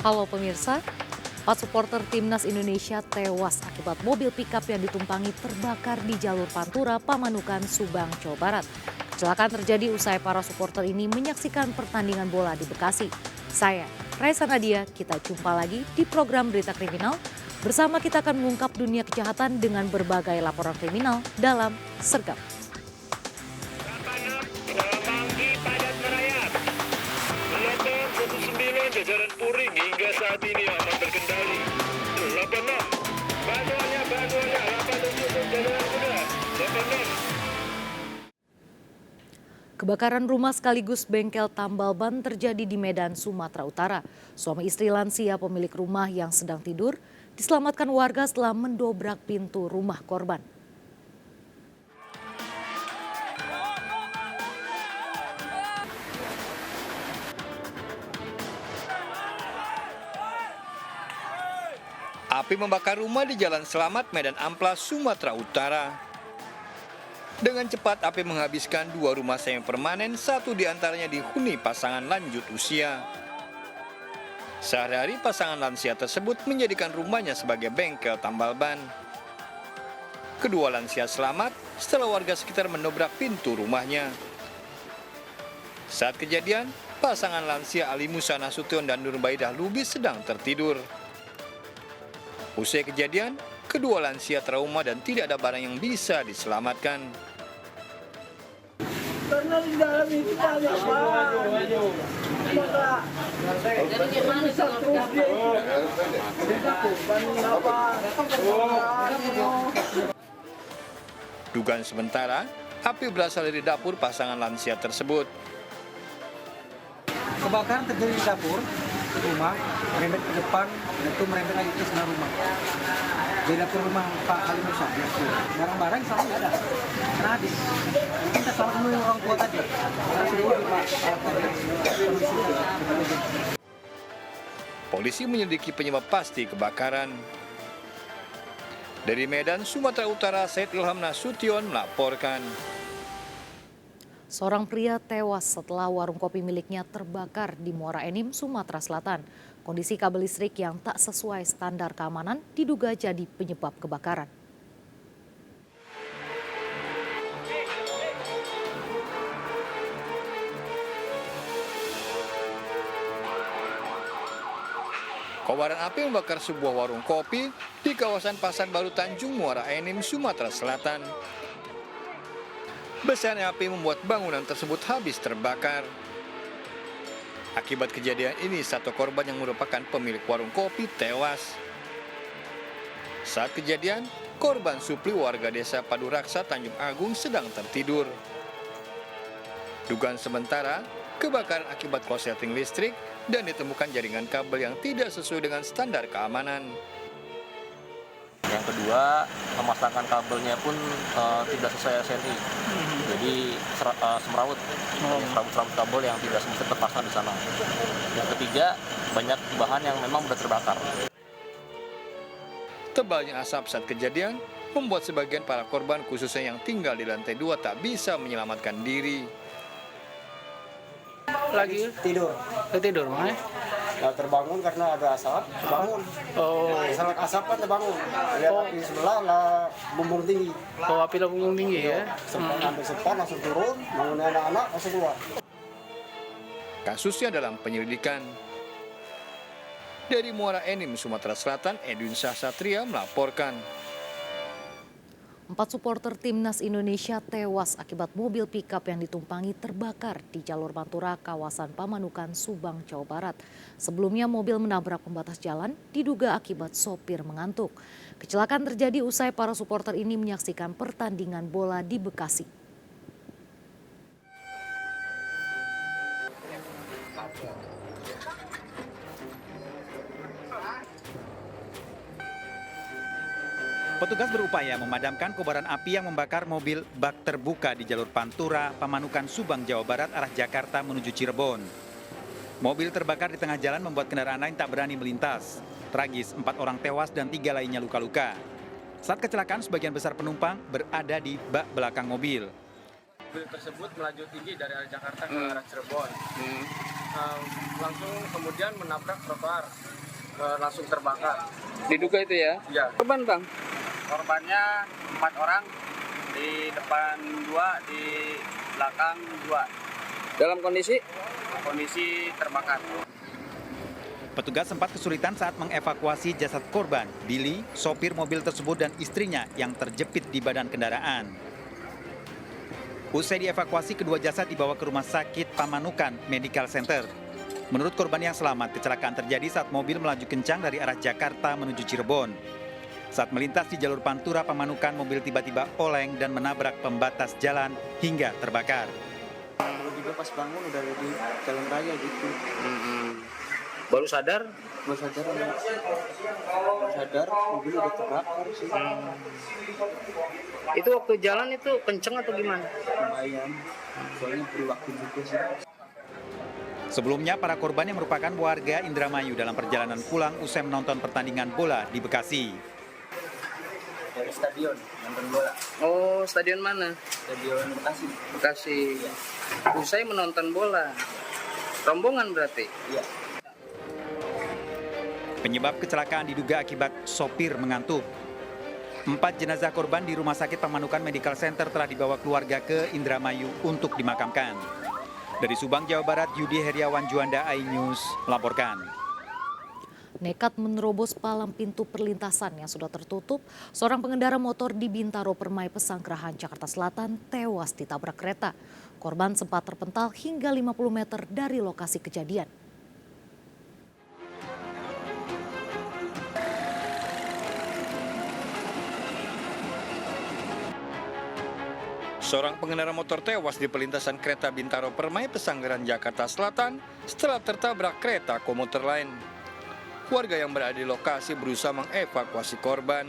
Halo pemirsa, 4 supporter timnas Indonesia tewas akibat mobil pickup yang ditumpangi terbakar di jalur Pantura, Pamanukan, Subang, Jawa Barat. Kecelakaan terjadi usai para supporter ini menyaksikan pertandingan bola di Bekasi. Saya, Raisa Nadia, kita jumpa lagi di program Berita Kriminal. Bersama kita akan mengungkap dunia kejahatan dengan berbagai laporan kriminal dalam Sergap. Jajaran Puring hingga saat ini aman berkendali. 86. Bantuannya 87 jajaran kuda. 86. Kebakaran rumah sekaligus bengkel tambal ban terjadi di Medan, Sumatera Utara. Suami istri lansia pemilik rumah yang sedang tidur diselamatkan warga setelah mendobrak pintu rumah korban. Api membakar rumah di Jalan Selamat, Medan Amplas, Sumatera Utara. Dengan cepat api menghabiskan 2 rumah semi permanen, 1 diantaranya dihuni pasangan lanjut usia. Sehari-hari pasangan lansia tersebut menjadikan rumahnya sebagai bengkel tambal ban. Kedua lansia selamat setelah warga sekitar mendobrak pintu rumahnya. Saat kejadian, pasangan lansia Ali Musa Nasution dan Nurbaidah Lubis sedang tertidur. Usai kejadian, kedua lansia trauma dan tidak ada barang yang bisa diselamatkan. Karena di dalam itu banyak Pak. Maka bisa terus dia Dugaan sementara, api berasal dari dapur pasangan lansia tersebut. Kebakaran terjadi di dapur rumah, merembet ke depan, dan itu merembet lagi ke sebelah rumah. Di dapur rumah Pak Ali Musa, barang-barang sama nggak ada. Karena habis, kita selalu menunggu orang tua tadi. Karena sudah ibu Pak, Polisi menyelidiki penyebab pasti kebakaran. Dari Medan, Sumatera Utara, Said Ilham Nasution melaporkan. Seorang pria tewas setelah warung kopi miliknya terbakar di Muara Enim, Sumatera Selatan. Kondisi kabel listrik yang tak sesuai standar keamanan diduga jadi penyebab kebakaran. Kobaran api membakar sebuah warung kopi di kawasan Pasar Baru Tanjung, Muara Enim, Sumatera Selatan. Besarnya api membuat bangunan tersebut habis terbakar. Akibat kejadian ini, 1 korban yang merupakan pemilik warung kopi tewas. Saat kejadian, korban Supli warga desa Paduraksa, Tanjung Agung sedang tertidur. Dugaan sementara, kebakaran akibat korsleting listrik dan ditemukan jaringan kabel yang tidak sesuai dengan standar keamanan. Yang kedua, pemasangan kabelnya pun tidak sesuai SNI. Jadi semrawut kabel yang tidak semestinya terpasang di sana. Yang ketiga, banyak bahan yang memang sudah terbakar. Tebalnya asap saat kejadian membuat sebagian para korban, khususnya yang tinggal di lantai 2, tak bisa menyelamatkan diri. lagi tidur. tidur, mana? Nah, terbangun karena ada asap, terbangun. Sangat asap kan terbangun. Lihat api sebelah lah bumbung tinggi. Api bumbung tinggi ya? Sempat ambil sepan langsung turun, bangun anak-anak langsung keluar. Kasusnya dalam penyelidikan. Dari Muara Enim, Sumatera Selatan, Edwin Sahsatria melaporkan. 4 supporter timnas Indonesia tewas akibat mobil pickup yang ditumpangi terbakar di jalur Pantura, kawasan Pamanukan, Subang, Jawa Barat. Sebelumnya mobil menabrak pembatas jalan diduga akibat sopir mengantuk. Kecelakaan terjadi usai para supporter ini menyaksikan pertandingan bola di Bekasi. Petugas berupaya memadamkan kobaran api yang membakar mobil bak terbuka di jalur Pantura, Pamanukan, Subang, Jawa Barat arah Jakarta menuju Cirebon. Mobil terbakar di tengah jalan membuat kendaraan lain tak berani melintas. Tragis, 4 orang tewas dan 3 lainnya luka-luka. Saat kecelakaan, sebagian besar penumpang berada di bak belakang mobil. Mobil tersebut melaju tinggi dari arah Jakarta ke arah Cirebon. langsung kemudian menabrak trotoar, langsung terbakar. Diduga itu ya? Ya, Korban bang? korbannya 4 orang, di depan 2, di belakang 2. Dalam kondisi? Kondisi terbakar. Petugas sempat kesulitan saat mengevakuasi jasad korban, Billy, sopir mobil tersebut dan istrinya yang terjepit di badan kendaraan. Usai dievakuasi, kedua jasad dibawa ke Rumah Sakit Pamanukan Medical Center. Menurut korban yang selamat, kecelakaan terjadi saat mobil melaju kencang dari arah Jakarta menuju Cirebon. Saat melintas di jalur Pantura Pamanukan, mobil tiba-tiba oleng dan menabrak pembatas jalan hingga terbakar. Juga pas bangun udah di jalan raya gitu. Baru sadar? Baru sadar mobil udah terbakar sih. Itu waktu jalan itu kenceng atau gimana? Lumayan, soalnya perlu waktu juga sih. Sebelumnya, para korban yang merupakan warga Indramayu dalam perjalanan pulang usai menonton pertandingan bola di Bekasi. Dari stadion nonton bola. Oh, stadion mana? Stadion Bekasi. Bekasi. Usai menonton bola. Rombongan berarti? Iya. Penyebab kecelakaan diduga akibat sopir mengantuk. 4 jenazah korban di Rumah Sakit Pamanukan Medical Center telah dibawa keluarga ke Indramayu untuk dimakamkan. Dari Subang, Jawa Barat, Yudi Heriawan Juanda, iNews melaporkan. Nekat menerobos palang pintu perlintasan yang sudah tertutup, seorang pengendara motor di Bintaro Permai Pesanggerahan, Jakarta Selatan tewas ditabrak kereta. Korban sempat terpental hingga 50 meter dari lokasi kejadian. Seorang pengendara motor tewas di perlintasan kereta Bintaro Permai Pesanggerahan, Jakarta Selatan setelah tertabrak kereta komuter lain. Warga yang berada di lokasi berusaha mengevakuasi korban.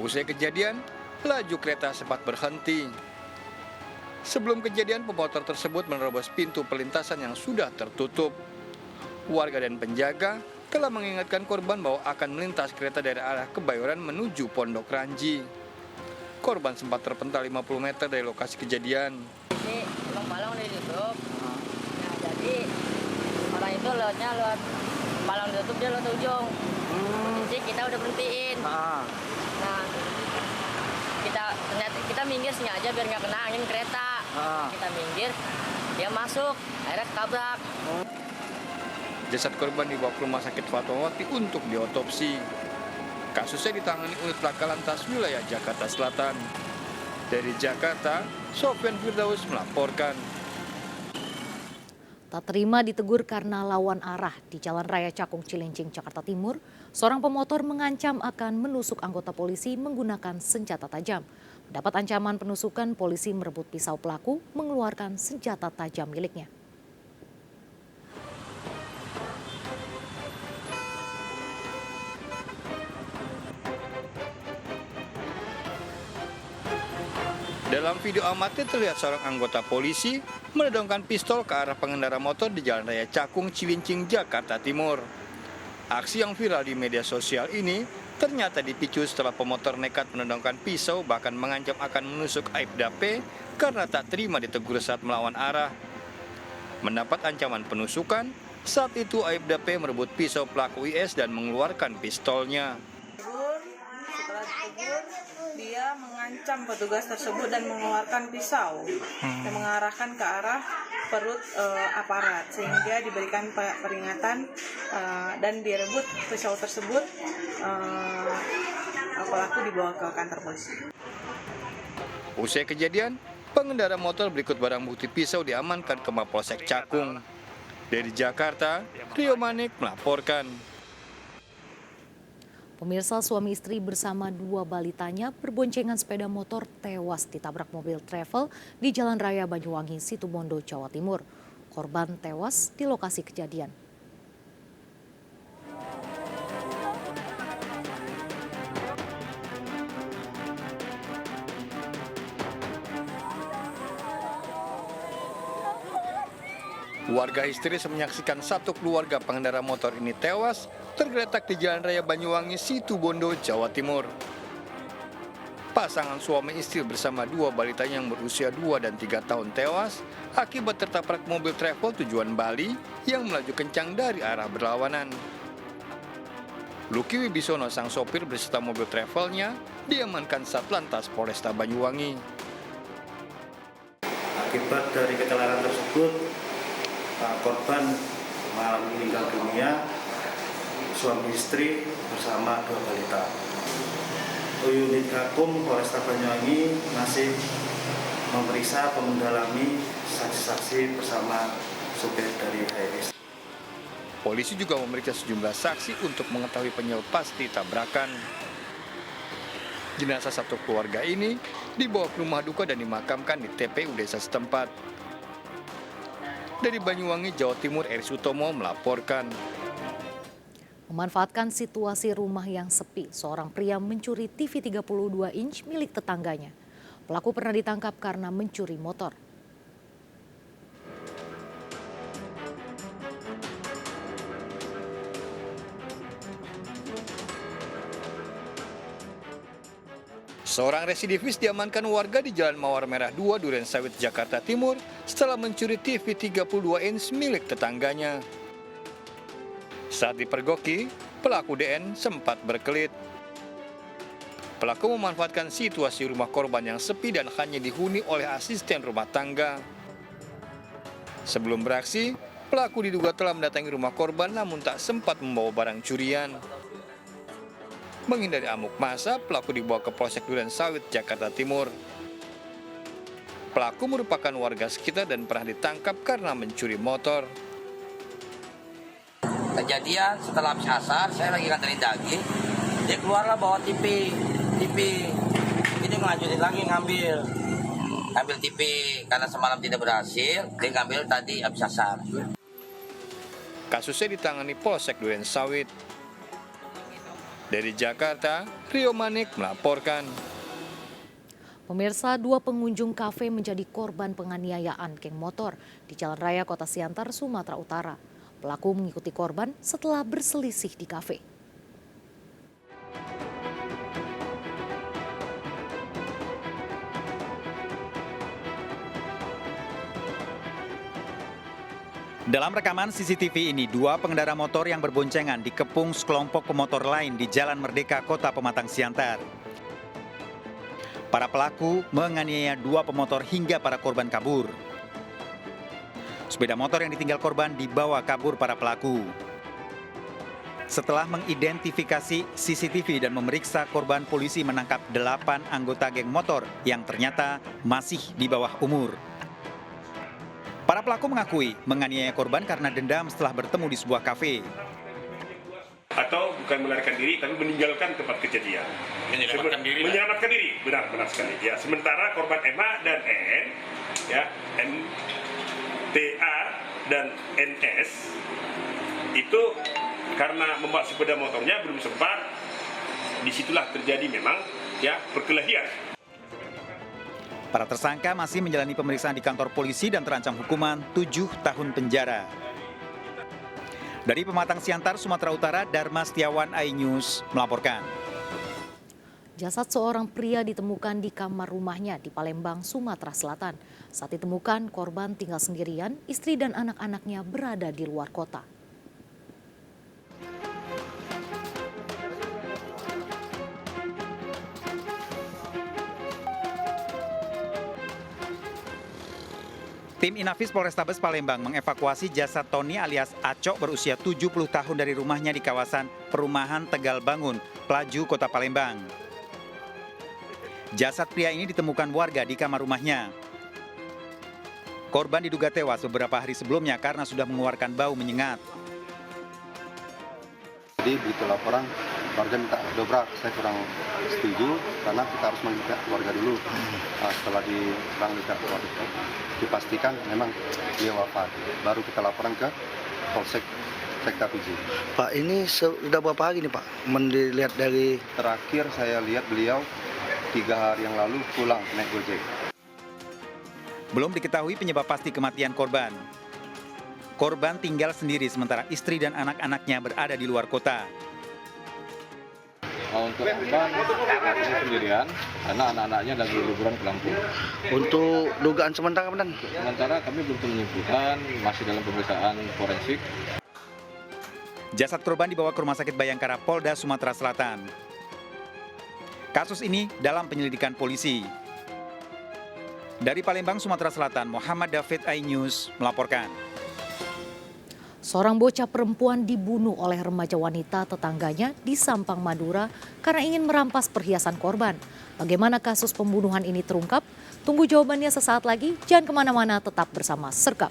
Usai kejadian, laju kereta sempat berhenti. Sebelum kejadian, pemotor tersebut menerobos pintu perlintasan yang sudah tertutup. Warga dan penjaga telah mengingatkan korban bahwa akan melintas kereta dari arah Kebayoran menuju Pondok Ranji. Korban sempat terpental 50 meter dari lokasi kejadian. Ini emang palang udah ditutup. Nah, jadi orang itu lewatnya lewat palang ditutup, dia lewat ujung. Jadi kita udah berhentiin. Nah, kita minggir sengaja biar nggak kena angin kereta. Kita minggir, dia masuk, akhirnya ketabrak. Jasad korban dibawa ke Rumah Sakit Fatmawati untuk diotopsi. Kasusnya ditangani unit Laka Lantas wilayah Jakarta Selatan. Dari Jakarta, Sofyan Firdaus melaporkan. Tak terima ditegur karena lawan arah di Jalan Raya Cakung Cilincing, Jakarta Timur, seorang pemotor mengancam akan menusuk anggota polisi menggunakan senjata tajam. Mendapat ancaman penusukan, polisi merebut pisau pelaku, mengeluarkan senjata tajam miliknya. Dalam video amatir terlihat seorang anggota polisi menodongkan pistol ke arah pengendara motor di Jalan Raya Cakung Cilincing, Jakarta Timur. Aksi yang viral di media sosial ini ternyata dipicu setelah pemotor nekat menodongkan pisau, bahkan mengancam akan menusuk Aibda P karena tak terima ditegur saat melawan arah. Mendapat ancaman penusukan, saat itu Aibda P merebut pisau pelaku IS dan mengeluarkan pistolnya. Setelah ditegur, dia mengancam petugas tersebut dan mengeluarkan pisau yang mengarahkan ke arah perut aparat, sehingga diberikan peringatan dan direbut pisau tersebut. Pelaku dibawa ke kantor polisi. Usai kejadian, pengendara motor berikut barang bukti pisau diamankan ke Mapolsek Cakung. Dari Jakarta, Rio Manik melaporkan. Pemirsa, suami istri bersama 2 balitanya berboncengan sepeda motor tewas ditabrak mobil travel di Jalan Raya Banyuwangi, Situbondo, Jawa Timur. Korban tewas di lokasi kejadian. Warga histeris menyaksikan satu keluarga pengendara motor ini tewas tergeletak di Jalan Raya Banyuwangi, Situbondo, Jawa Timur. pasangan suami istri bersama dua balitanya yang berusia 2 dan 3 tahun tewas akibat tertabrak mobil travel tujuan Bali yang melaju kencang dari arah berlawanan. Luki Wibisono, sang sopir beserta mobil travelnya, diamankan Satlantas Polresta Banyuwangi. Akibat dari kecelakaan tersebut, korban meninggal dunia, suami istri bersama 2 balita. Unit Gakum Polresta Banyuwangi masih memeriksa mendalami saksi-saksi bersama supir dari HRS. Polisi juga memeriksa sejumlah saksi untuk mengetahui penyebab pasti tabrakan. Jenazah satu keluarga ini dibawa ke rumah duka dan dimakamkan di TPU desa setempat. Dari Banyuwangi, Jawa Timur, Eri Sutomo melaporkan. Memanfaatkan situasi rumah yang sepi, seorang pria mencuri TV 32 inch milik tetangganya. Pelaku pernah ditangkap karena mencuri motor. Seorang residivis diamankan warga di Jalan Mawar Merah 2, Durensawit, Jakarta Timur setelah mencuri TV 32 inch milik tetangganya. Saat dipergoki, pelaku DN sempat berkelit. Pelaku memanfaatkan situasi rumah korban yang sepi dan hanya dihuni oleh asisten rumah tangga. Sebelum beraksi, pelaku diduga telah mendatangi rumah korban namun tak sempat membawa barang curian. Menghindari amuk massa, pelaku dibawa ke Polsek Durensawit, Jakarta Timur. Pelaku merupakan warga sekitar dan pernah ditangkap karena mencuri motor. Kejadian setelah habis asar, saya lagi nganterin daging, dia keluarlah bawa TV, ini melanjutin lagi ngambil TV karena semalam tidak berhasil, dia ngambil tadi habis asar. Kasusnya ditangani Polsek Durensawit. Dari Jakarta, Rio Manik melaporkan. Pemirsa, 2 pengunjung kafe menjadi korban penganiayaan geng motor di Jalan Raya Kota Siantar, Sumatera Utara. Pelaku mengikuti korban setelah berselisih di kafe. Dalam rekaman CCTV ini, 2 pengendara motor yang berboncengan dikepung sekelompok pemotor lain di Jalan Merdeka, Kota Pematang Siantar. Para pelaku menganiaya 2 pemotor hingga para korban kabur. Sepeda motor yang ditinggal korban dibawa kabur para pelaku. Setelah mengidentifikasi CCTV dan memeriksa korban, polisi menangkap 8 anggota geng motor yang ternyata masih di bawah umur. Para pelaku mengakui menganiaya korban karena dendam setelah bertemu di sebuah kafe. Atau bukan melarikan diri, tapi meninggalkan tempat kejadian. Menyelamatkan diri, benar sekali. Ya, sementara korban MA dan N, ya, TA dan NS itu karena membawa sepeda motornya belum sempat, disitulah terjadi memang ya perkelahian. Para tersangka masih menjalani pemeriksaan di kantor polisi dan terancam hukuman 7 tahun penjara. Dari Pematang Siantar, Sumatera Utara, Dharma Setiawan, iNews melaporkan. Jasad seorang pria ditemukan di kamar rumahnya di Palembang, Sumatera Selatan. Saat ditemukan, korban tinggal sendirian, istri dan anak-anaknya berada di luar kota. Tim Inafis Polrestabes Palembang mengevakuasi jasad Tony alias Acok berusia 70 tahun dari rumahnya di kawasan Perumahan Tegal Bangun, Pelaju, Kota Palembang. Jasad pria ini ditemukan warga di kamar rumahnya. Korban diduga tewas beberapa hari sebelumnya karena sudah mengeluarkan bau menyengat. Jadi begitu laporan, warga minta dobrak, saya kurang setuju karena kita harus mengikat keluarga dulu. Nah, setelah mengikat keluarga, dipastikan memang dia wafat. Baru kita laporan ke Polsek Sekta Piji. Pak, ini sudah berapa hari nih Pak? Melihat dari terakhir saya lihat beliau 3 hari yang lalu pulang naik Gojek. Belum diketahui penyebab pasti kematian korban. Korban tinggal sendiri sementara istri dan anak-anaknya berada di luar kota. Untuk korban ini sendirian karena anak-anaknya lagi liburan ke Lampung. Untuk dugaan sementara, Komandan? Sementara kami belum menyimpulkan, masih dalam pemeriksaan forensik. Jasad korban dibawa ke Rumah Sakit Bayangkara Polda Sumatera Selatan. Kasus ini dalam penyelidikan polisi. Dari Palembang, Sumatera Selatan, Muhammad David iNews melaporkan. Seorang bocah perempuan dibunuh oleh remaja wanita tetangganya di Sampang, Madura karena ingin merampas perhiasan korban. Bagaimana kasus pembunuhan ini terungkap? Tunggu jawabannya sesaat lagi, jangan kemana-mana, tetap bersama Serkap.